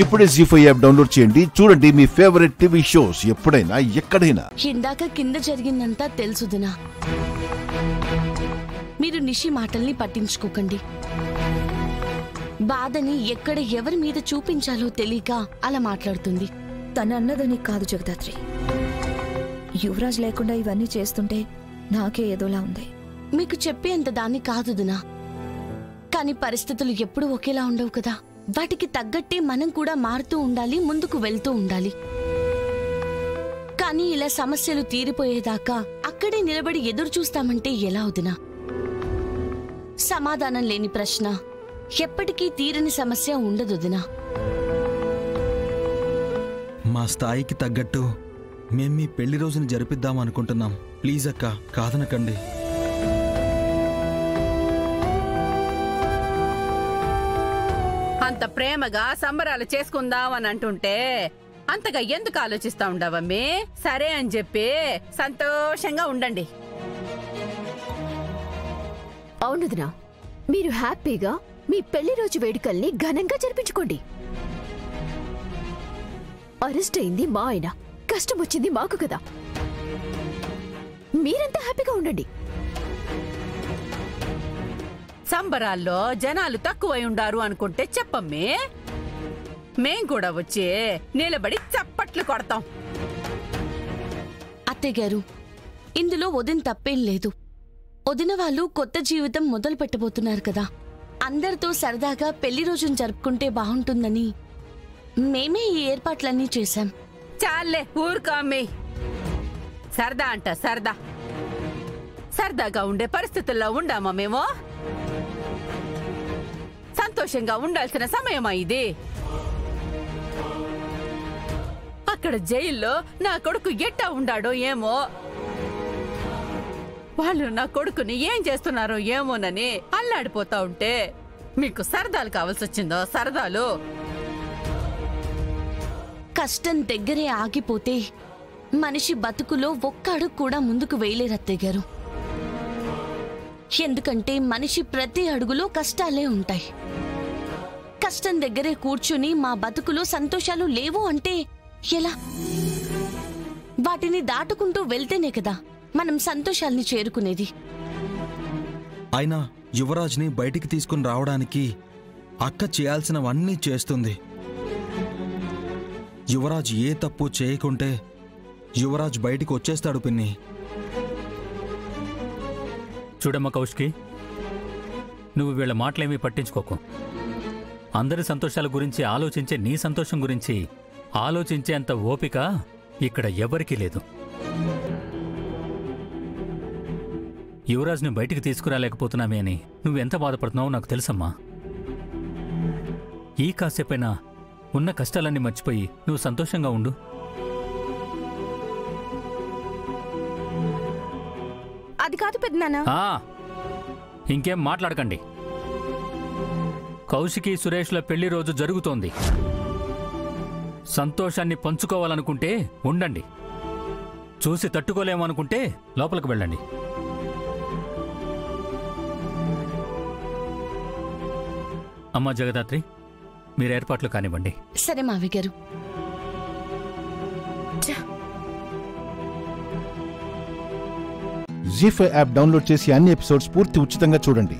ఇప్పుడే జీ5 app download చేయండి. చూడండి మీ ఫేవరెట్ టీవీ షోస్ ఎప్పుడైనా ఎక్కడైనా. ఇందాక కింద జరిగిందంతా తెలుసుదినా. మీరు నిషి మాటల్ని పట్టించుకోకండి. బాధని ఎక్కడ ఎవరి మీద చూపించాలో తెలియక అలా మాట్లాడుతుంది. తన అన్నదని కాదు జగదాత్రి. యువరాజ్ లేకుండా ఇవన్నీ చేస్తుంటే నాకే ఏదోలా ఉంది. మీకు చెప్పేంత దాన్ని కాదు దినా. కానీ పరిస్థితులు ఎప్పుడూ ఒకేలా ఉండవు కదా. వాటికి తగ్గట్టే మనం కూడా మారుతూ ఉండాలి, ముందుకు వెళ్తూ ఉండాలి. కానీ ఇలా సమస్యలు తీరిపోయేదాకా అక్కడే నిలబడి ఎదురు చూస్తామంటే ఎలా వదినా? సమాధానం లేని ప్రశ్న, ఎప్పటికీ తీరని సమస్య ఉండదు వదినా. మా స్థాయికి తగ్గట్టు మేం మీ పెళ్లి రోజుని జరిపిద్దాం అనుకుంటున్నాం. ప్లీజ్ అక్క, కాదనకండి. అంత ప్రేమగా సంబరాలు చేసుకుందాం అని అంటుంటే అంతగా ఎందుకు ఆలోచిస్తా ఉండవమ్మి? సరే అని చెప్పి సంతోషంగా ఉండండి. అవునుదినా, మీరు హ్యాపీగా మీ పెళ్లి రోజు వేడుకల్ని ఘనంగా జరిపించుకోండి. అరెస్ట్ అయింది మా ఆయన, కష్టం వచ్చింది మాకు కదా. మీరంతా హ్యాపీగా ఉండండి. సంబరాల్లో జనాలు తక్కువై ఉండారు అనుకుంటే చెప్పమ్మే, మేం కూడా వచ్చి నిలబడి చప్పట్లు కొడతాం. అత్తయ్య గారు, ఇందులో వదిన తప్పేం లేదు. వదిన వాళ్ళు కొత్త జీవితం మొదలు పెట్టబోతున్నారు కదా. అందరితో సరదాగా పెళ్లి రోజును జరుపుకుంటే బాగుంటుందని మేమే ఈ ఏర్పాట్లన్నీ చేశాం. చాలే ఊరుకో అమ్మి. సరదా అంట సరదా. సరదాగా ఉండే పరిస్థితుల్లో ఉండామా మేము? సంతోషంగా ఉండాల్సిన సమయమా ఇది? అక్కడ జైల్లో నా కొడుకు ఎట్టా ఉండాడో ఏమో, వాళ్ళు నా కొడుకుని ఏం చేస్తున్నారో ఏమోనని అల్లాడిపోతా ఉంటే మీకు సరదాలు కావాల్సి వచ్చిందో? సరదాలు కష్టం దగ్గరే ఆగిపోతే మనిషి బతుకులో ఒక్క అడుగు కూడా ముందుకు వేయలేరు అత్తయ్య గారు. ఎందుకంటే మనిషి ప్రతి అడుగులో కష్టాలే ఉంటాయి. కష్టం దగ్గరే కూర్చుని మా బతుకులో సంతోషాలు లేవు అంటే ఎలా? వాటిని దాటుకుంటూ వెళ్తేనే కదా మనం సంతోషాల్ని చేరుకునేది. అయినా యువరాజ్ని బయటికి తీసుకుని రావడానికి అక్క చేయాల్సినవన్నీ చేస్తుంది. యువరాజ్ ఏ తప్పు చేయకుంటే యువరాజ్ బయటికి వచ్చేస్తాడు పిన్ని. చూడమ్మ కౌశికి, నువ్వు వీళ్ళ మాటలేమీ పట్టించుకోకు. అందరి సంతోషాల గురించి ఆలోచించే నీ సంతోషం గురించి ఆలోచించేంత ఓపిక ఇక్కడ ఎవరికీ లేదు. యువరాజ్ని బయటికి తీసుకురాలేకపోతున్నామే అని నువ్వెంత బాధపడుతున్నావో నాకు తెలుసమ్మా. ఈ కాసేపైనా ఉన్న కష్టాలన్నీ మర్చిపోయి నువ్వు సంతోషంగా ఉండు. అది కాదు పెద్దనాన్న. ఇంకేం మాట్లాడకండి. కౌశికి సురేష్ల పెళ్లి రోజు జరుగుతోంది. సంతోషాన్ని పంచుకోవాలనుకుంటే ఉండండి, చూసి తట్టుకోలేమనుకుంటే లోపలికి వెళ్ళండి. అమ్మా జగదాత్రి, మీరు ఏర్పాట్లు కానివ్వండి. సరే మావి గారు. జీ5 యాప్ డౌన్లోడ్ చేసి అన్ని ఎపిసోడ్స్ పూర్తి ఉచితంగా చూడండి.